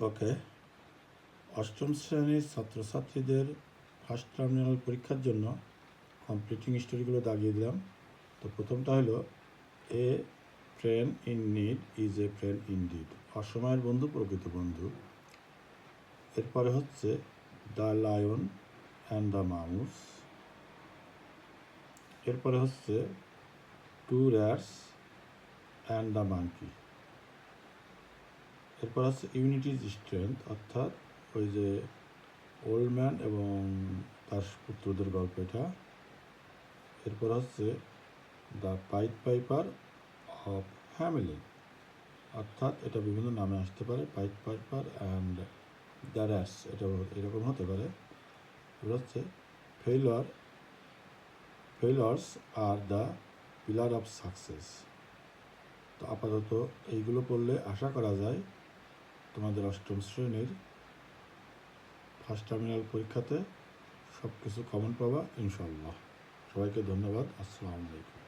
ওকে, অষ্টম শ্রেণীর ছাত্রছাত্রীদের ফার্স্ট টার্মিনাল পরীক্ষার জন্য কমপ্লিটিং স্টোরিগুলো দাগিয়ে দিলাম। তো প্রথমটা হলো a friend in need is a friend in deed, অসময়ের বন্ধু প্রকৃত বন্ধু। এরপরে হচ্ছে the lion and the mouse. এরপরে হচ্ছে two rats and the monkey. এরপর হচ্ছে ইউনিটি ইজ স্ট্রেংথ, অর্থাৎ ওই যে ওল্ড ম্যান এবং তার পুত্রদের গল্প এটা। এরপর হচ্ছে দ্য পাইড পাইপার অফ হ্যামেলিন, অর্থাৎ এটা বিভিন্ন নামে আসতে পারে, pied piper and the rats, এটা এরকম হতে পারে। এবার হচ্ছে ফেইলার্স are the pillar of success. তো আপাতত এইগুলো পড়লে আশা করা যায় তোমাদের অষ্টম শ্রেণীর ফার্স্ট টার্মিনাল পরীক্ষাতে সব কিছু কমন পাবা ইনশাল্লাহ। সবাইকে ধন্যবাদ। আসসালামু আলাইকুম।